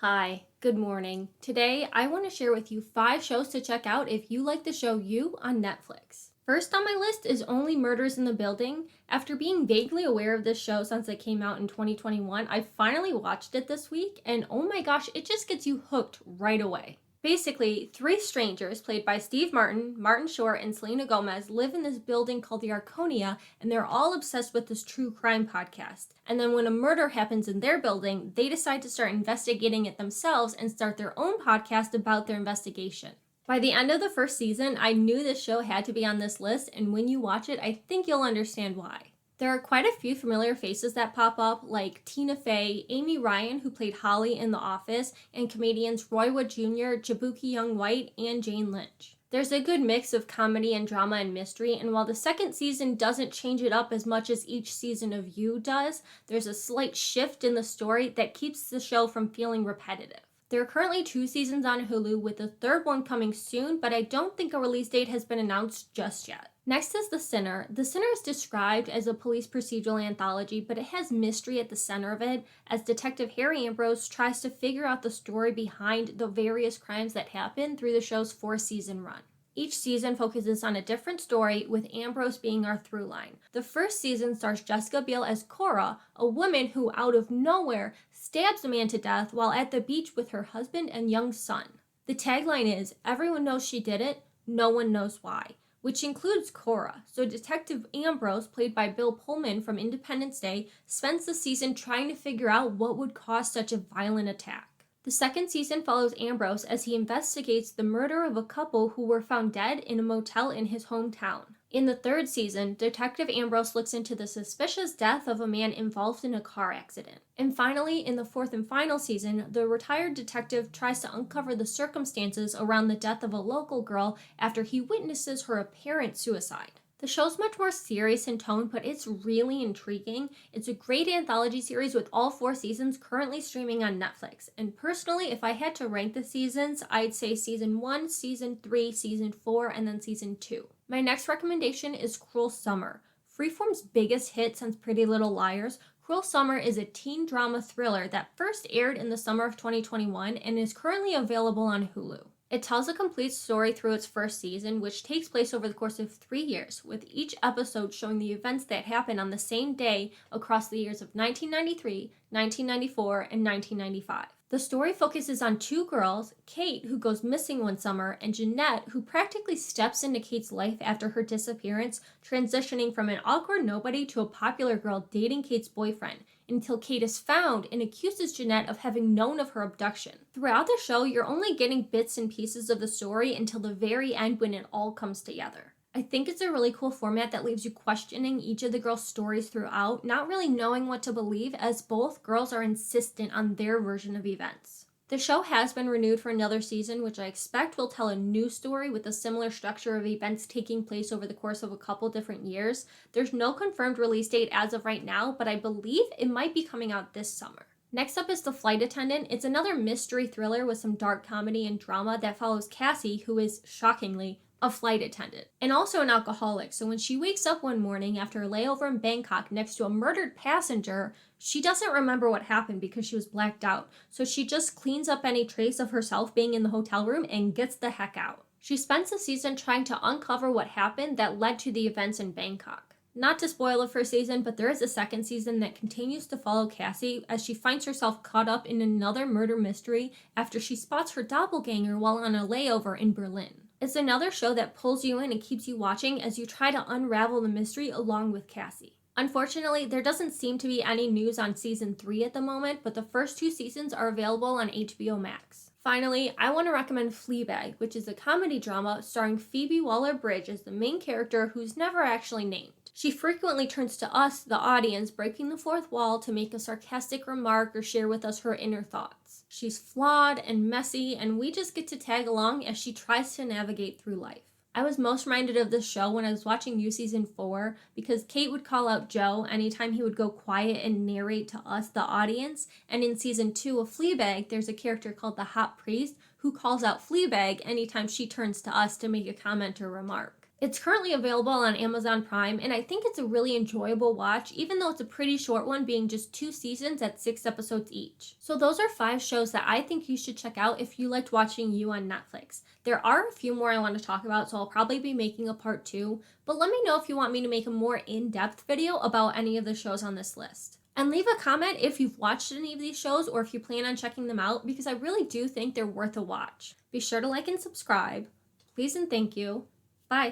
Hi, good morning. Today, I want to share with you 5 shows to check out if you like the show You on Netflix. First on my list is Only Murders in the Building. After being vaguely aware of this show since it came out in 2021, I finally watched it this week, and oh my gosh, it just gets you hooked right away. Basically, 3 strangers, played by Steve Martin, Martin Short, and Selena Gomez, live in this building called the Arconia, and they're all obsessed with this true crime podcast. And then when a murder happens in their building, they decide to start investigating it themselves and start their own podcast about their investigation. By the end of the first season, I knew this show had to be on this list, and when you watch it, I think you'll understand why. There are quite a few familiar faces that pop up, like Tina Fey, Amy Ryan, who played Holly in The Office, and comedians Roy Wood Jr., Jabuki Young White, and Jane Lynch. There's a good mix of comedy and drama and mystery, and while the second season doesn't change it up as much as each season of You does, there's a slight shift in the story that keeps the show from feeling repetitive. There are currently 2 seasons on Hulu, with the third one coming soon, but I don't think a release date has been announced just yet. Next is The Sinner. The Sinner is described as a police procedural anthology, but it has mystery at the center of it, as Detective Harry Ambrose tries to figure out the story behind the various crimes that happen through the show's 4-season run. Each season focuses on a different story, with Ambrose being our through line. The first season stars Jessica Biel as Cora, a woman who, out of nowhere, stabs a man to death while at the beach with her husband and young son. The tagline is, "Everyone knows she did it, no one knows why," which includes Cora. So Detective Ambrose, played by Bill Pullman from Independence Day, spends the season trying to figure out what would cause such a violent attack. The second season follows Ambrose as he investigates the murder of a couple who were found dead in a motel in his hometown. In the third season, Detective Ambrose looks into the suspicious death of a man involved in a car accident. And finally, in the 4th and final season, the retired detective tries to uncover the circumstances around the death of a local girl after he witnesses her apparent suicide. The show's much more serious in tone, but it's really intriguing. It's a great anthology series with all 4 seasons currently streaming on Netflix. And personally, if I had to rank the seasons, I'd say Season 1, Season 3, Season 4, and then Season 2. My next recommendation is Cruel Summer. Freeform's biggest hit since Pretty Little Liars, Cruel Summer is a teen drama thriller that first aired in the summer of 2021 and is currently available on Hulu. It tells a complete story through its first season, which takes place over the course of 3 years, with each episode showing the events that happen on the same day across the years of 1993, 1994, and 1995. The story focuses on 2 girls, Kate, who goes missing one summer, and Jeanette, who practically steps into Kate's life after her disappearance, transitioning from an awkward nobody to a popular girl dating Kate's boyfriend, until Kate is found and accuses Jeanette of having known of her abduction. Throughout the show, you're only getting bits and pieces of the story until the very end when it all comes together. I think it's a really cool format that leaves you questioning each of the girls' stories throughout, not really knowing what to believe, as both girls are insistent on their version of events. The show has been renewed for another season, which I expect will tell a new story with a similar structure of events taking place over the course of a couple different years. There's no confirmed release date as of right now, but I believe it might be coming out this summer. Next up is The Flight Attendant. It's another mystery thriller with some dark comedy and drama that follows Cassie, who is, shockingly, a flight attendant, and also an alcoholic. So when she wakes up one morning after a layover in Bangkok next to a murdered passenger, she doesn't remember what happened because she was blacked out. So she just cleans up any trace of herself being in the hotel room and gets the heck out. She spends the season trying to uncover what happened that led to the events in Bangkok. Not to spoil the first season, but there is a second season that continues to follow Cassie as she finds herself caught up in another murder mystery after she spots her doppelganger while on a layover in Berlin. It's another show that pulls you in and keeps you watching as you try to unravel the mystery along with Cassie. Unfortunately, there doesn't seem to be any news on Season 3 at the moment, but the first 2 seasons are available on HBO Max. Finally, I want to recommend Fleabag, which is a comedy drama starring Phoebe Waller-Bridge as the main character who's never actually named. She frequently turns to us, the audience, breaking the fourth wall to make a sarcastic remark or share with us her inner thoughts. She's flawed and messy, and we just get to tag along as she tries to navigate through life. I was most reminded of this show when I was watching You Season 4 because Kate would call out Joe anytime he would go quiet and narrate to us, the audience, and in Season 2 of Fleabag, there's a character called the Hot Priest who calls out Fleabag anytime she turns to us to make a comment or remark. It's currently available on Amazon Prime, and I think it's a really enjoyable watch, even though it's a pretty short one, being just 2 seasons at 6 episodes each. So those are 5 shows that I think you should check out if you liked watching You on Netflix. There are a few more I want to talk about, so I'll probably be making a part 2, but let me know if you want me to make a more in-depth video about any of the shows on this list. And leave a comment if you've watched any of these shows or if you plan on checking them out, because I really do think they're worth a watch. Be sure to like and subscribe. Please and thank you. Bye.